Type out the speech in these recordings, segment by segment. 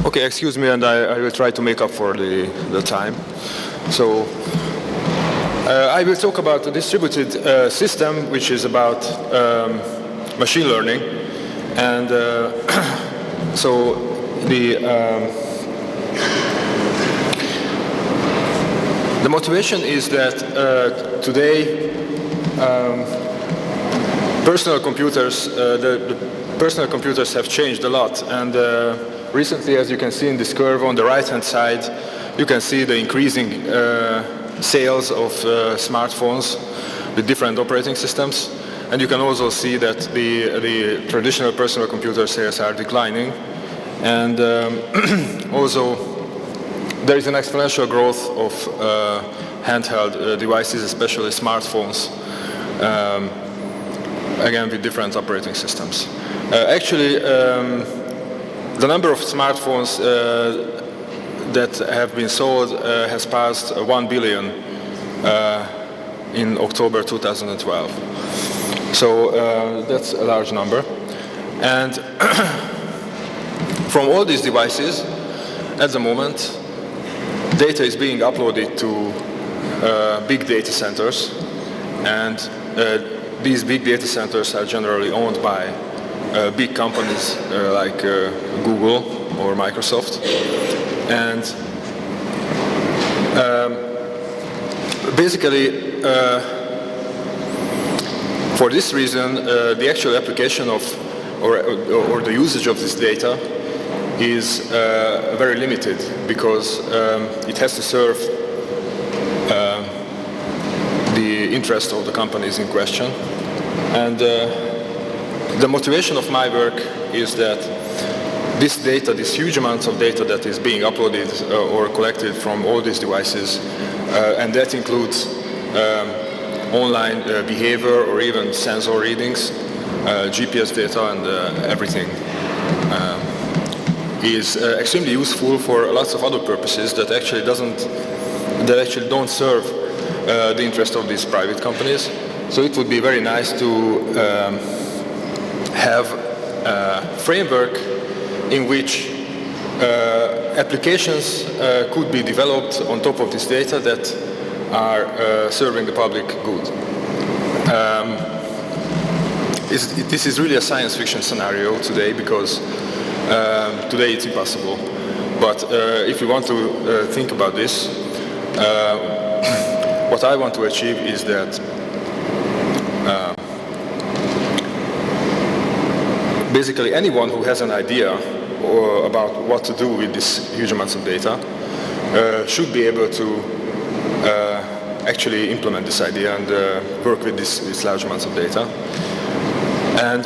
Okay, excuse me, and I will try to make up for the time. So I will talk about a distributed system, which is about machine learning. And so the motivation is that today personal computers, the personal computers have changed a lot, and recently, as you can see in this curve on the right-hand side, you can see the increasing sales of smartphones with different operating systems, and you can also see that the traditional personal computer sales are declining, and also there is an exponential growth of handheld devices, especially smartphones, again with different operating systems. Actually, the number of smartphones that have been sold has passed 1 billion in October 2012. So that's a large number. And from all these devices, at the moment, data is being uploaded to big data centers, and these big data centers are generally owned by big companies like Google or Microsoft. And basically, for this reason, the actual application of or the usage of this data is very limited, because it has to serve the interest of the companies in question. And the motivation of my work is that this data, this huge amounts of data that is being uploaded or collected from all these devices, and that includes online behavior or even sensor readings, GPS data and everything, is extremely useful for lots of other purposes that actually don't serve the interest of these private companies. So it would be very nice to have a framework in which applications could be developed on top of this data that are serving the public good. This is really a science fiction scenario today, because today it's impossible. But if you want to think about this, what I want to achieve is that basically anyone who has an idea about what to do with these huge amounts of data should be able to actually implement this idea and work with these large amounts of data. And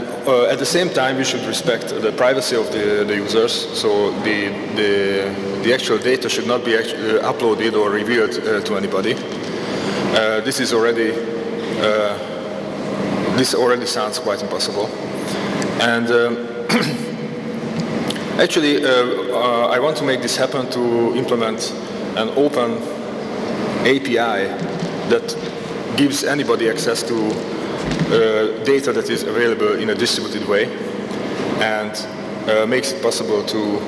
at the same time, we should respect the privacy of the users. So the actual data should not be uploaded or revealed to anybody. This already sounds quite impossible. And actually, I want to make this happen to implement an open API that gives anybody access to data that is available in a distributed way, and makes it possible to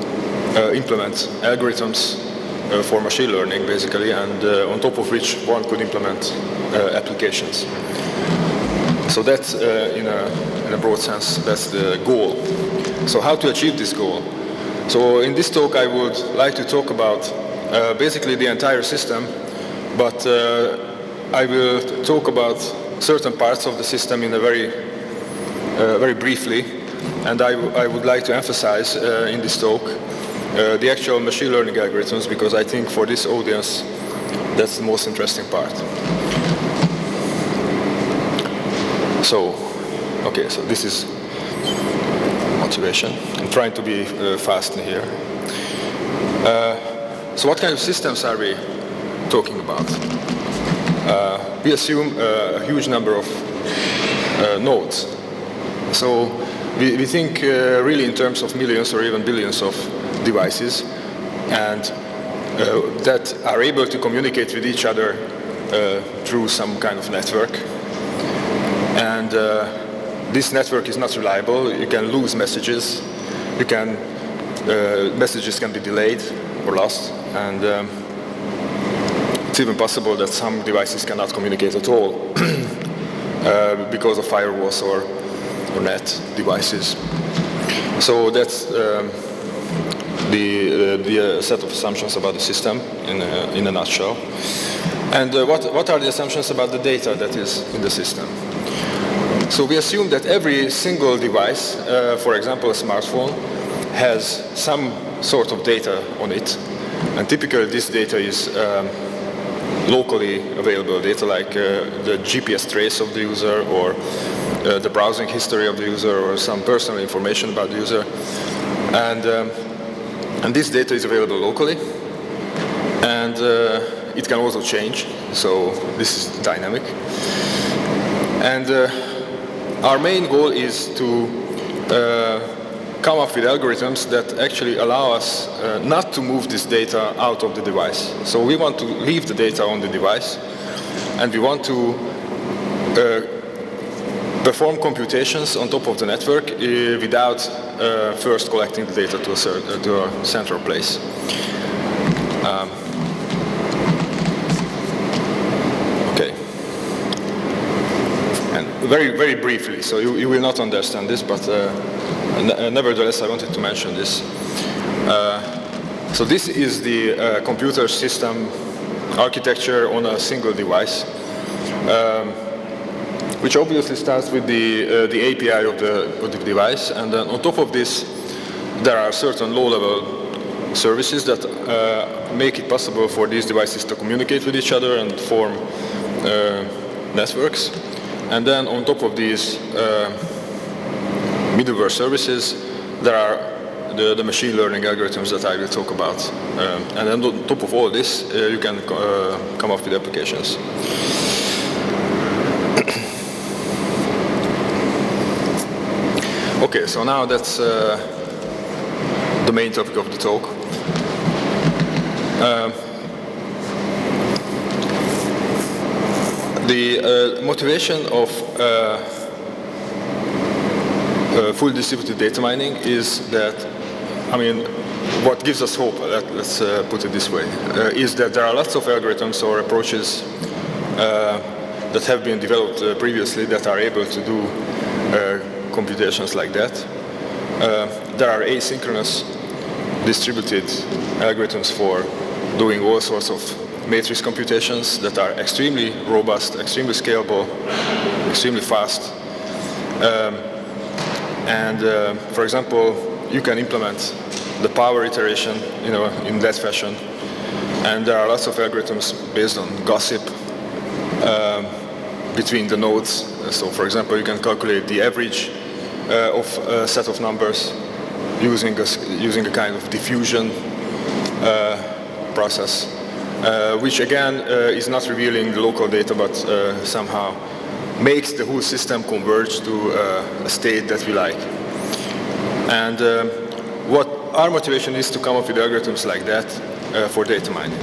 implement algorithms for machine learning, basically, and on top of which one could implement applications. So that's, in a broad sense, that's the goal. So how to achieve this goal? So in this talk, I would like to talk about basically the entire system, but I will talk about certain parts of the system in a very briefly, and I would like to emphasize in this talk the actual machine learning algorithms, because I think for this audience that's the most interesting part. So, okay, so this is motivation. I'm trying to be fast in here. So what kind of systems are we talking about? We assume a huge number of nodes. So we think really in terms of millions or even billions of devices, and that are able to communicate with each other through some kind of network. And this network is not reliable. You can lose messages. You can messages can be delayed or lost, and it's even possible that some devices cannot communicate at all because of firewalls or net devices. So that's the set of assumptions about the system in a nutshell. And what are the assumptions about the data that is in the system? So we assume that every single device, for example a smartphone, has some sort of data on it. And typically this data is locally available data, like the GPS trace of the user, or the browsing history of the user, or some personal information about the user. And this data is available locally, and it can also change, so this is dynamic. And our main goal is to come up with algorithms that actually allow us not to move this data out of the device. So we want to leave the data on the device, and we want to perform computations on top of the network without first collecting the data to a central place. Okay. And very briefly, so you will not understand this, but nevertheless I wanted to mention this. So this is the computer system architecture on a single device, which obviously starts with the API of the device, and then on top of this there are certain low-level services that make it possible for these devices to communicate with each other and form networks. And then on top of these middleware services, there are the machine learning algorithms that I will talk about. And then on top of all this, you can come up with applications. Okay, so now that's the main topic of the talk. The motivation of full distributed data mining is that, I mean, what gives us hope, let's put it this way, is that there are lots of algorithms or approaches that have been developed previously that are able to do computations like that. There are asynchronous distributed algorithms for doing all sorts of matrix computations that are extremely robust, extremely scalable, extremely fast. For example, you can implement the power iteration, in that fashion. And there are lots of algorithms based on gossip between the nodes. So, for example, you can calculate the average of a set of numbers using a kind of diffusion process, which again is not revealing the local data, but somehow makes the whole system converge to a state that we like. And what our motivation is to come up with algorithms like that for data mining.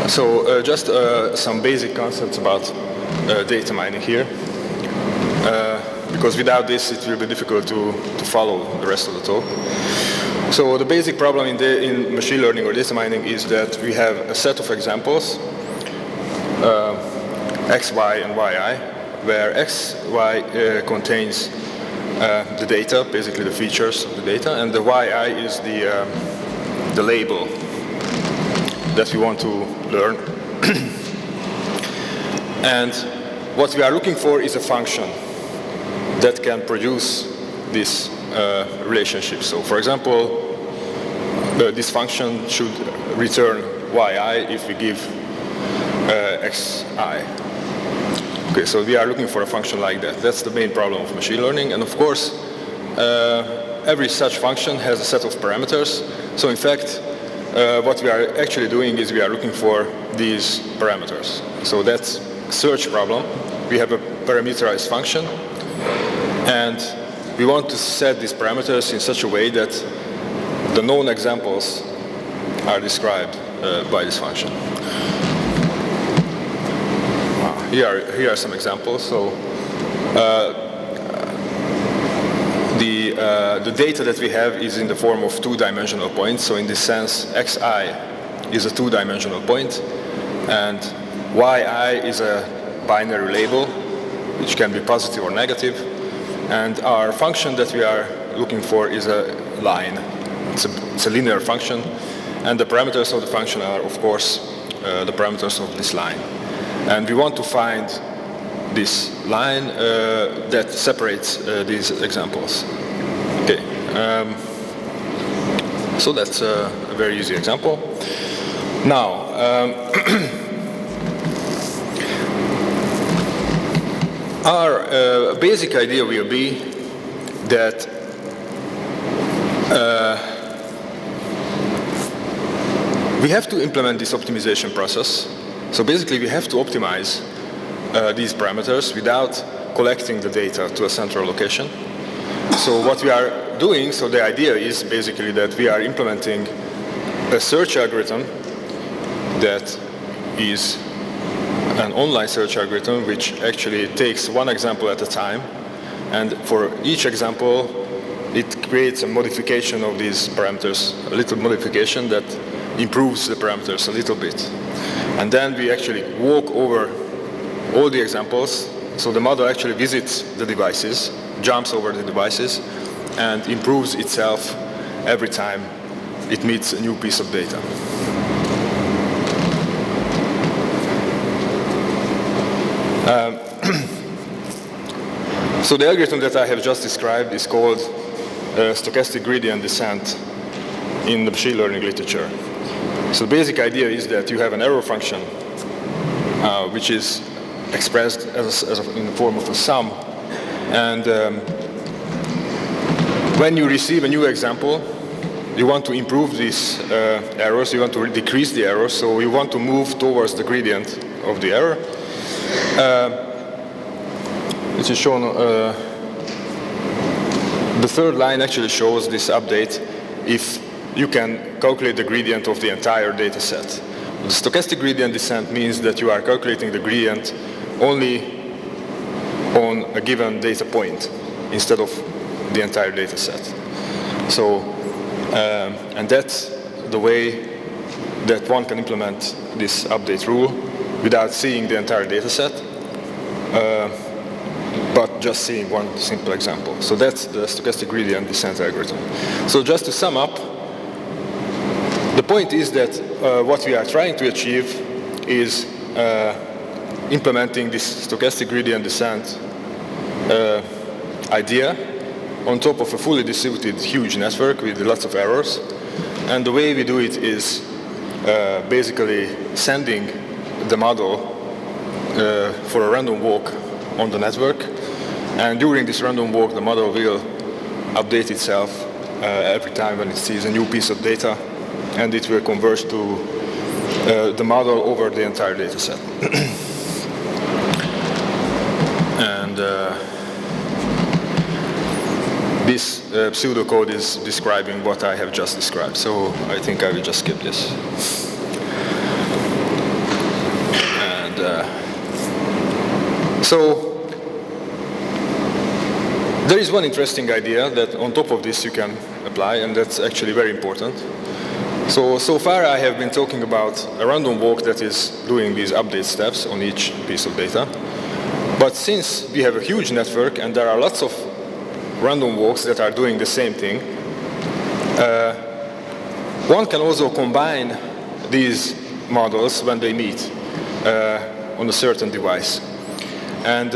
So just some basic concepts about data mining here. Because without this, it will be difficult to follow the rest of the talk. So the basic problem in machine learning or data mining is that we have a set of examples, x, y, and yi, where x, y contains the data, basically the features of the data, and the yi is the label that we want to learn. And what we are looking for is a function that can produce this relationship. So, for example, this function should return yi if we give xi. Okay, so we are looking for a function like that. That's the main problem of machine learning. And of course, every such function has a set of parameters. So in fact, what we are actually doing is we are looking for these parameters. So that's a search problem. We have a parameterized function, and we want to set these parameters in such a way that the known examples are described by this function. Here are some examples. So the data that we have is in the form of two-dimensional points. So in this sense, xi is a two-dimensional point, and yi is a binary label, which can be positive or negative. And our function that we are looking for is a line. It's a linear function, and the parameters of the function are, of course, the parameters of this line. And we want to find this line that separates these examples. Okay, so that's a very easy example. Now, our basic idea will be that we have to implement this optimization process. So basically, we have to optimize these parameters without collecting the data to a central location. So what we are doing, so the idea is basically that we are implementing a search algorithm that is an online search algorithm which actually takes one example at a time, and for each example it creates a modification of these parameters, a little modification that improves the parameters a little bit. And then we actually walk over all the examples, so the model actually visits the devices, jumps over the devices, and improves itself every time it meets a new piece of data. So the algorithm that I have just described is called stochastic gradient descent in the machine learning literature. So the basic idea is that you have an error function which is expressed in the form of a sum, and when you receive a new example, you want to improve these errors, you want to decrease the errors, so you want to move towards the gradient of the error. Which is shown, the third line actually shows this update if you can calculate the gradient of the entire data set. The stochastic gradient descent means that you are calculating the gradient only on a given data point instead of the entire data set. So, and that's the way that one can implement this update rule without seeing the entire data set, but just seeing one simple example. So that's the stochastic gradient descent algorithm. So just to sum up, the point is that what we are trying to achieve is implementing this stochastic gradient descent idea on top of a fully distributed huge network with lots of errors. And the way we do it is basically sending the model for a random walk on the network. And during this random walk, the model will update itself every time when it sees a new piece of data, and it will converge to the model over the entire data set. And this pseudocode is describing what I have just described, so I think I will just skip this. And so there is one interesting idea that on top of this you can apply, and that's actually very important. So far I have been talking about a random walk that is doing these update steps on each piece of data. But since we have a huge network and there are lots of random walks that are doing the same thing, one can also combine these models when they meet on a certain device. And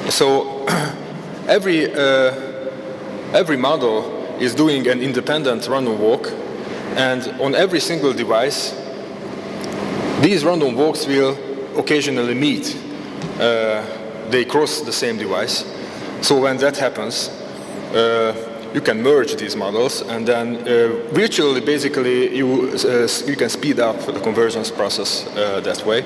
so every model is doing an independent random walk, and on every single device, these random walks will occasionally meet. They cross the same device. So when that happens, you can merge these models, and then virtually, basically, you can speed up the convergence process that way,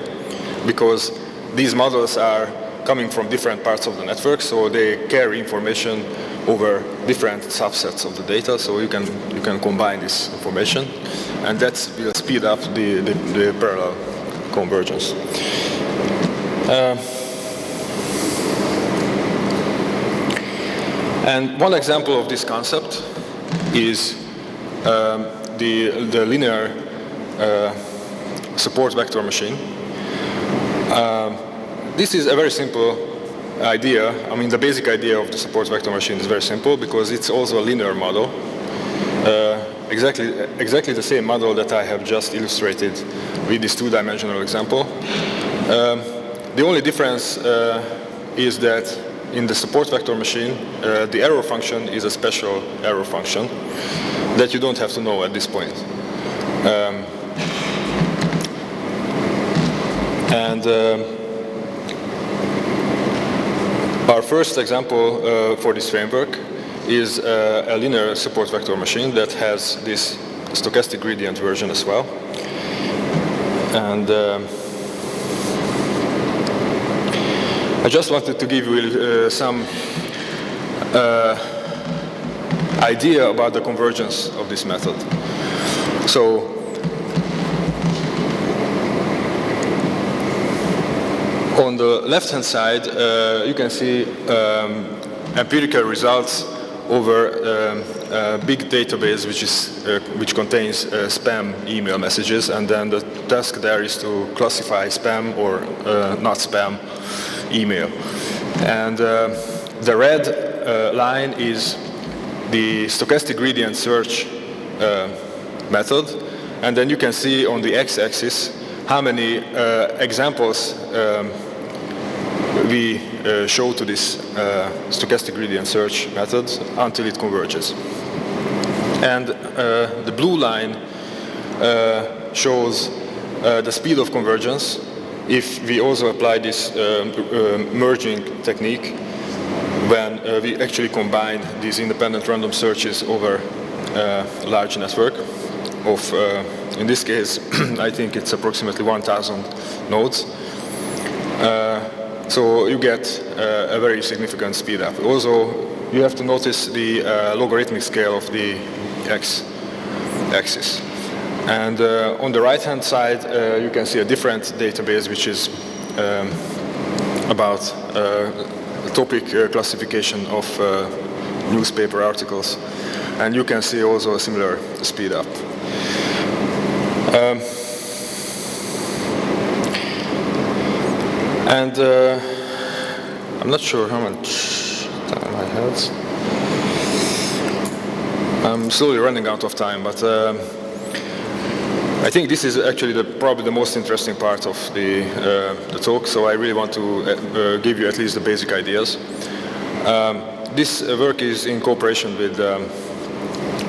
because these models are coming from different parts of the network, so they carry information over different subsets of the data, so you can combine this information, and that will speed up the parallel convergence. And one example of this concept is the linear support vector machine. This is a very simple idea. I mean, the basic idea of the support vector machine is very simple because it's also a linear model. Exactly the same model that I have just illustrated with this two-dimensional example. The only difference is that in the support vector machine, the error function is a special error function that you don't have to know at this point. Our first example for this framework is a linear support vector machine that has this stochastic gradient version as well. And I just wanted to give you some idea about the convergence of this method. So, on the left-hand side, you can see empirical results over a big database which contains spam email messages, and then the task there is to classify spam or not spam email. And the red line is the stochastic gradient search method, and then you can see on the x-axis how many examples we show to this stochastic gradient search method until it converges. And the blue line shows the speed of convergence if we also apply this merging technique when we actually combine these independent random searches over a large network of, in this case, I think it's approximately 1,000 nodes. So you get a very significant speed up. Also, you have to notice the logarithmic scale of the x-axis. And on the right-hand side, you can see a different database, which is about topic classification of newspaper articles. And you can see also a similar speed up. I'm not sure how much time I have. I'm slowly running out of time, but I think this is actually probably the most interesting part of the talk, so I really want to give you at least the basic ideas. This work is in cooperation with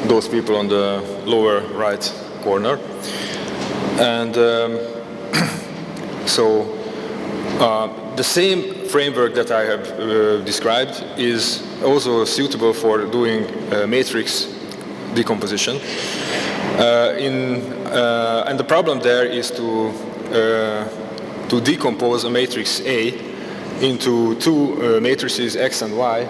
those people on the lower right corner. And so the same framework that I have described is also suitable for doing matrix decomposition. And the problem there is to decompose a matrix A into two matrices X and Y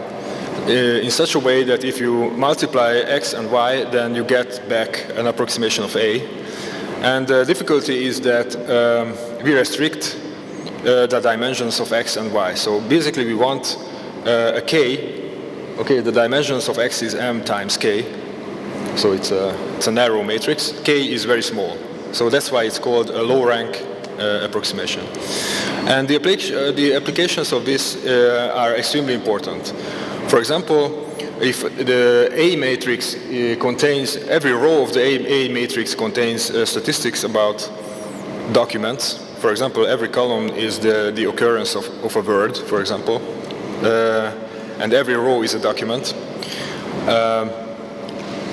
in such a way that if you multiply X and Y, then you get back an approximation of A. And the difficulty is that we restrict the dimensions of X and Y. So basically we want a K. Okay, the dimensions of X is M times K. So it's a narrow matrix. K is very small. So that's why it's called a low rank approximation. And the applications of this are extremely important. For example, if the A matrix contains, every row of the A matrix contains statistics about documents. For example, every column is the occurrence of a word, for example. And every row is a document.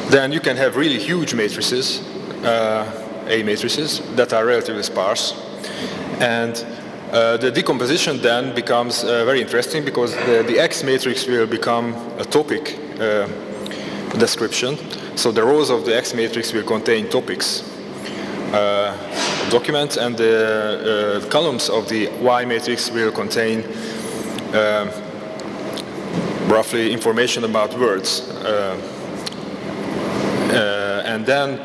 Then you can have really huge matrices, A matrices, that are relatively sparse. And the decomposition then becomes very interesting because the X matrix will become a topic description. So the rows of the X matrix will contain topics, documents, and the columns of the Y matrix will contain roughly information about words. And then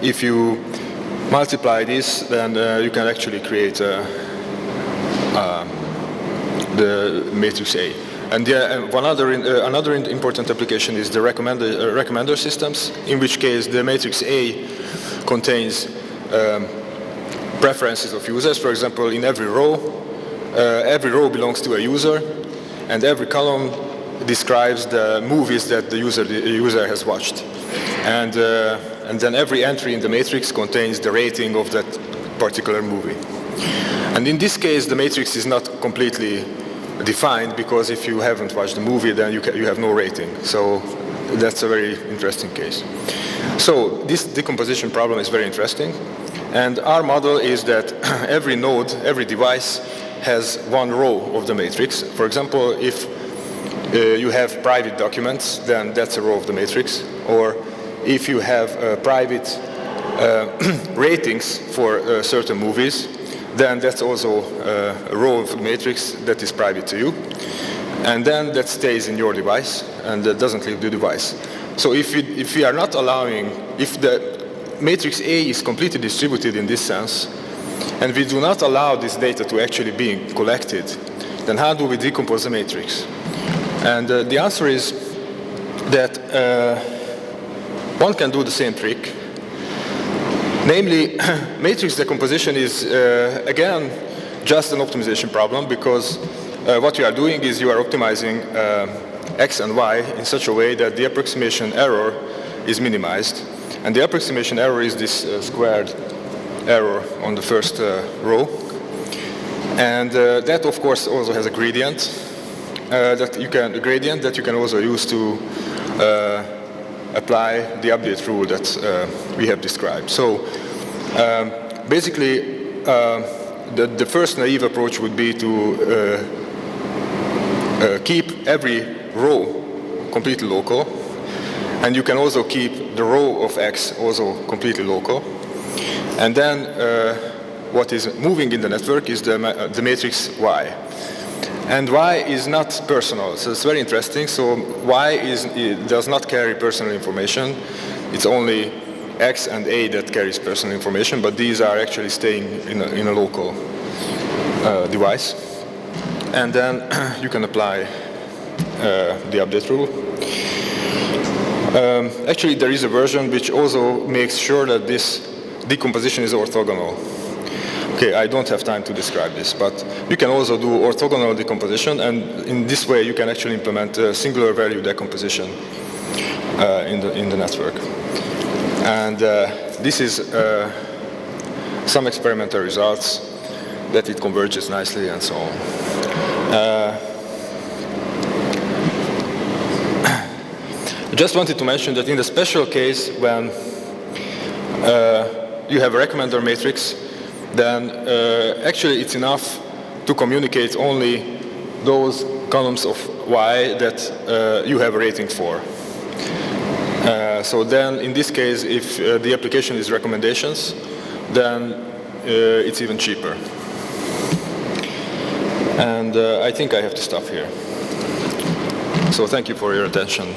if you multiply this, then you can actually create the matrix A. And another important application is the recommender systems, in which case the matrix A contains preferences of users. For example, in every row belongs to a user, and every column describes the movies that the user has watched. And then every entry in the matrix contains the rating of that particular movie. And in this case, the matrix is not completely defined, because if you haven't watched the movie, then you have no rating. So that's a very interesting case. So this decomposition problem is very interesting. And our model is that every node, every device, has one row of the matrix. For example, if you have private documents, then that's a row of the matrix. Or if you have private ratings for certain movies, then that's also a row of the matrix that is private to you. And then that stays in your device, and that doesn't leave the device. So if we are not allowing, if the matrix A is completely distributed in this sense, and we do not allow this data to actually be collected, then how do we decompose the matrix? And the answer is that one can do the same trick. Namely, matrix decomposition is, again, just an optimization problem, because what you are doing is you are optimizing X and Y in such a way that the approximation error is minimized. And the approximation error is this squared error on the first row. And that, of course, also has a gradient that you can also use to apply the update rule that we have described. So basically, the first naive approach would be to keep every row completely local, and you can also keep the row of X also completely local. And then what is moving in the network is the matrix Y. And Y is not personal, so it's very interesting. So Y does not carry personal information. It's only X and A that carries personal information, but these are actually staying in a local device. And then you can apply the update rule. Actually, there is a version which also makes sure that this decomposition is orthogonal. Okay, I don't have time to describe this, but you can also do orthogonal decomposition, and in this way you can actually implement singular value decomposition in the network. And this is some experimental results that it converges nicely and so on. I just wanted to mention that in the special case when you have a recommender matrix, then actually it's enough to communicate only those columns of Y that you have a rating for. So then in this case, if the application is recommendations, then it's even cheaper. And I think I have to stop here. So thank you for your attention.